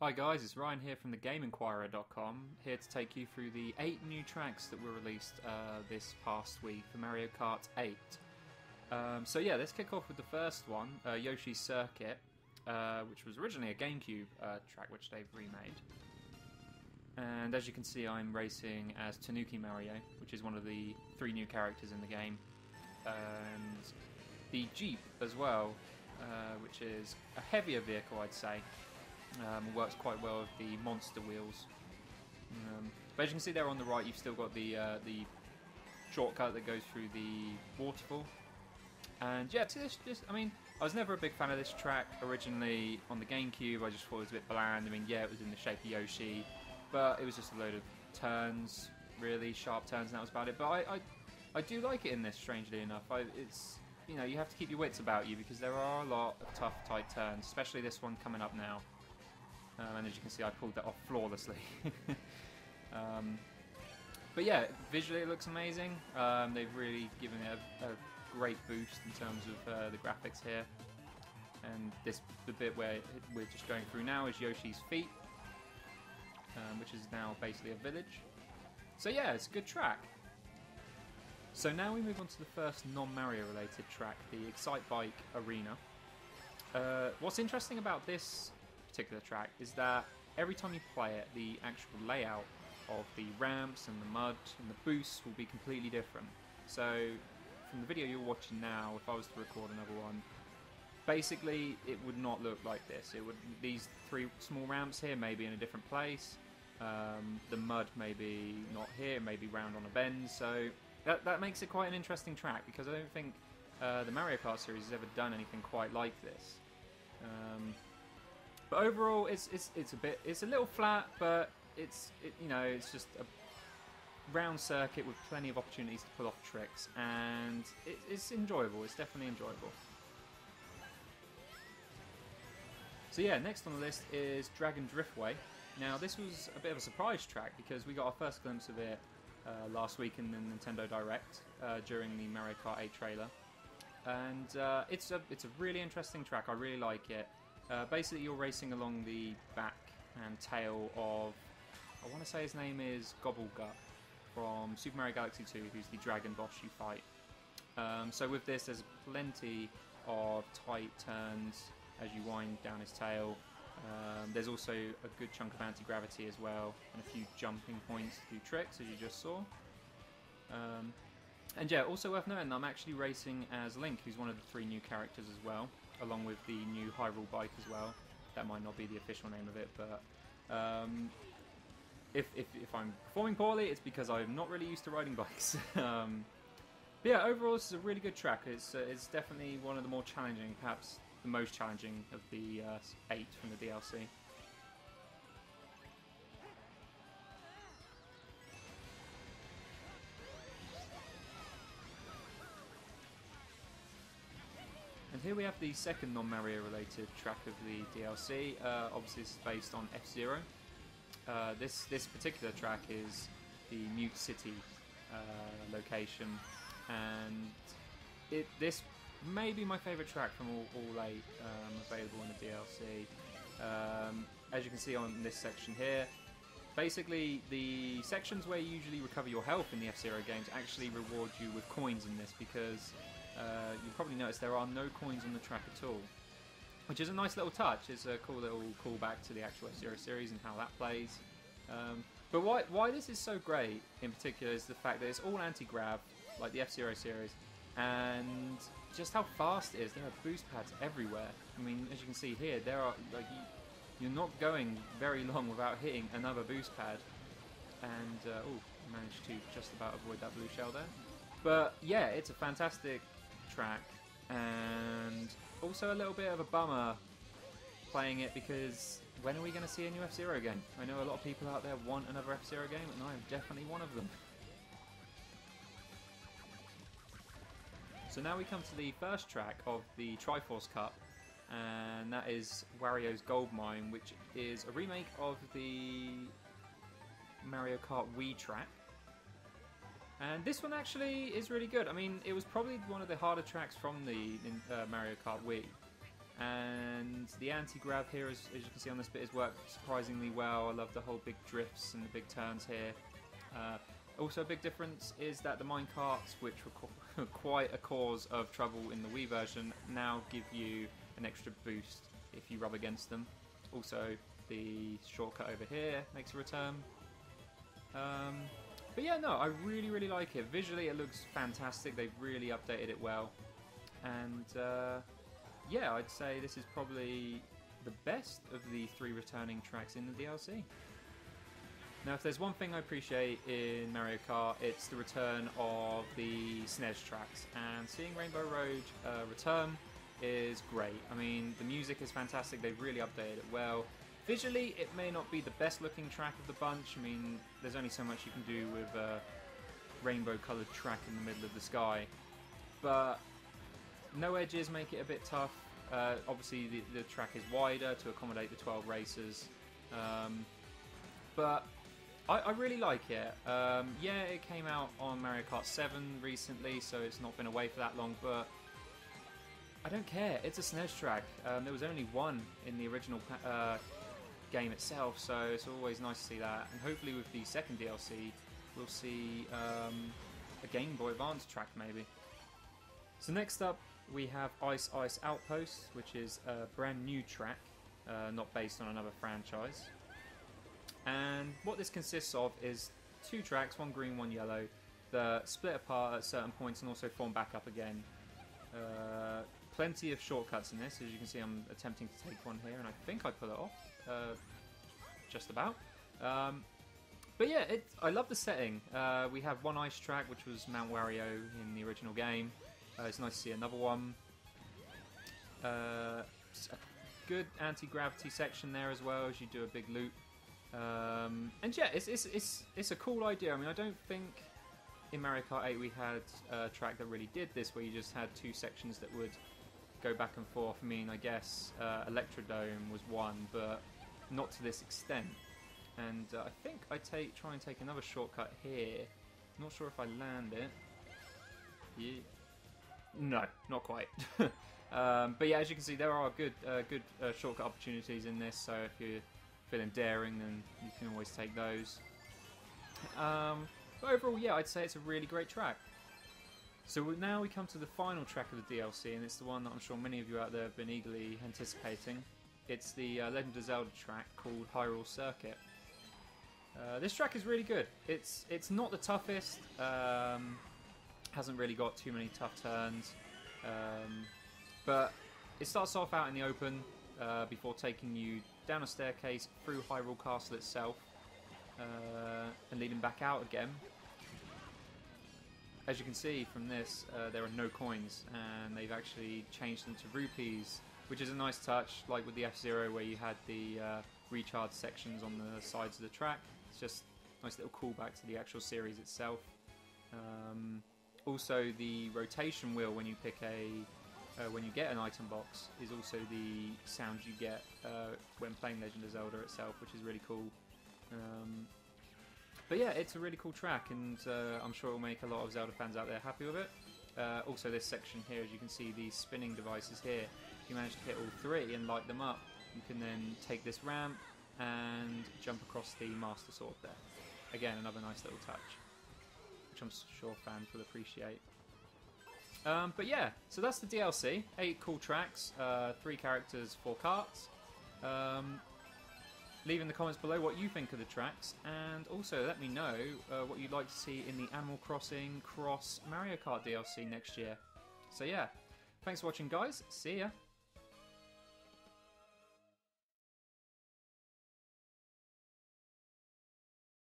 Hi guys, it's Ryan here from theGameInquirer.com, here to take you through the 8 new tracks that were released this past week for Mario Kart 8. So yeah, let's kick off with the first one, Yoshi Circuit, which was originally a GameCube track which they've remade. And as you can see, I'm racing as Tanuki Mario, which is one of the 3 new characters in the game. And the Jeep as well, which is a heavier vehicle, I'd say. Works quite well with the monster wheels. But as you can see there on the right, you've still got the shortcut that goes through the waterfall. And yeah, I was never a big fan of this track originally on the GameCube. I just thought it was a bit bland. I mean, yeah, it was in the shape of Yoshi, but it was just a load of turns, really sharp turns, and that was about it. But I do like it in this, strangely enough. It's, you know, you have to keep your wits about you because there are a lot of tough, tight turns, especially this one coming up now. And as you can see, I pulled that off flawlessly. But yeah, visually it looks amazing. They've really given it a great boost in terms of the graphics here. And the bit where we're just going through now is Yoshi's feet, which is now basically a village. So yeah, it's a good track. So now we move on to the first non-Mario related track, the Excitebike Arena. What's interesting about this particular track is that every time you play it, the actual layout of the ramps and the mud and the boosts will be completely different. So from the video you're watching now, if I was to record another one, basically it would not look like this. These 3 small ramps here may be in a different place. The mud may be not here, it may be round on a bend. So that makes it quite an interesting track because I don't think the Mario Kart series has ever done anything quite like this. But overall, it's a little flat, but it's just a round circuit with plenty of opportunities to pull off tricks, and it's enjoyable. It's definitely enjoyable. So yeah, next on the list is Dragon Driftway. Now this was a bit of a surprise track because we got our first glimpse of it last week in the Nintendo Direct during the Mario Kart 8 trailer, and it's a really interesting track. I really like it. Basically, you're racing along the back and tail of, I want to say his name is Gobblegut from Super Mario Galaxy 2, who's the dragon boss you fight. So with this, there's plenty of tight turns as you wind down his tail. There's also a good chunk of anti-gravity as well, and a few jumping points to do tricks, as you just saw. And yeah, also worth noting that I'm actually racing as Link, who's one of the 3 new characters as well, along with the new Hyrule bike as well. That might not be the official name of it, but if I'm performing poorly, it's because I'm not really used to riding bikes. But yeah, overall this is a really good track. It's definitely one of the more challenging, perhaps the most challenging of the 8 from the DLC. And here we have the second non-Mario related track of the DLC. Obviously this is based on F-Zero. This particular track is the Mute City location, and this may be my favourite track from all 8 available in the DLC. As you can see on this section here, basically the sections where you usually recover your health in the F-Zero games actually reward you with coins in this, because you'll probably notice there are no coins on the track at all, which is a nice little touch. It's a cool little callback to the actual F-Zero series and how that plays. But why this is so great in particular is the fact that it's all anti-grav, like the F-Zero series, and just how fast it is. There are boost pads everywhere. I mean, as you can see here, there are you're not going very long without hitting another boost pad. And managed to just about avoid that blue shell there. But yeah, it's a fantastic track, and also a little bit of a bummer playing it because when are we going to see a new F-Zero game? I know a lot of people out there want another F-Zero game, and I am definitely one of them. So now we come to the first track of the Triforce Cup, and that is Wario's Gold Mine, which is a remake of the Mario Kart Wii track. And this one actually is really good. I mean, it was probably one of the harder tracks from the Mario Kart Wii. And the anti-grav here, as you can see on this bit, has worked surprisingly well. I love the whole big drifts and the big turns here. Also a big difference is that the mine carts, which were quite a cause of trouble in the Wii version, now give you an extra boost if you rub against them. Also, the shortcut over here makes a return. But yeah, no, I really like it. Visually, it looks fantastic. They've really updated it well. And yeah, I'd say this is probably the best of the 3 returning tracks in the DLC. Now, if there's one thing I appreciate in Mario Kart, it's the return of the SNES tracks. And seeing Rainbow Road return is great. I mean, the music is fantastic. They've really updated it well. Visually, it may not be the best looking track of the bunch. I mean, there's only so much you can do with a rainbow coloured track in the middle of the sky. But no edges make it a bit tough. Obviously, the track is wider to accommodate the 12 racers. But I really like it. Yeah, it came out on Mario Kart 7 recently, so it's not been away for that long, but I don't care. It's a SNES track. There was only one in the original game itself, so it's always nice to see that. And hopefully with the second DLC, we'll see a Game Boy Advance track maybe. So next up, we have Ice Ice Outposts, which is a brand new track, not based on another franchise. And what this consists of is 2 tracks, one green, one yellow, that split apart at certain points and also form back up again. Plenty of shortcuts in this. As you can see, I'm attempting to take one here, and I think I pull it off, just about. But yeah, I love the setting. We have one ice track, which was Mount Wario in the original game. It's nice to see another one. A good anti-gravity section there as well, as you do a big loop. And yeah, it's a cool idea. I mean, I don't think in Mario Kart 8 we had a track that really did this, where you just had 2 sections that would go back and forth. I mean, I guess Electrodome was one, but not to this extent. And I think I try and take another shortcut here. Not sure if I land it. Yeah. No, not quite. But yeah, as you can see, there are good shortcut opportunities in this. So if you're feeling daring, then you can always take those. But overall, yeah, I'd say it's a really great track. So now we come to the final track of the DLC, and it's the one that I'm sure many of you out there have been eagerly anticipating. It's the Legend of Zelda track called Hyrule Circuit. This track is really good. It's not the toughest, hasn't really got too many tough turns, but it starts off out in the open before taking you down a staircase through Hyrule Castle itself and leading back out again. As you can see from this, there are no coins, and they've actually changed them to rupees, which is a nice touch, like with the F-Zero where you had the recharge sections on the sides of the track. It's just a nice little callback to the actual series itself. Also, the rotation wheel when you pick when you get an item box is also the sound you get when playing Legend of Zelda itself, which is really cool. But yeah, it's a really cool track, and I'm sure it will make a lot of Zelda fans out there happy with it. Also, this section here, as you can see, these spinning devices here, if you manage to hit all 3 and light them up, you can then take this ramp and jump across the Master Sword there. Again, another nice little touch, which I'm sure fans will appreciate. But yeah, so that's the DLC. 8 cool tracks, 3 characters, 4 carts. Leave in the comments below what you think of the tracks, and also let me know what you'd like to see in the Animal Crossing Cross Mario Kart DLC next year. So yeah, thanks for watching guys, see ya!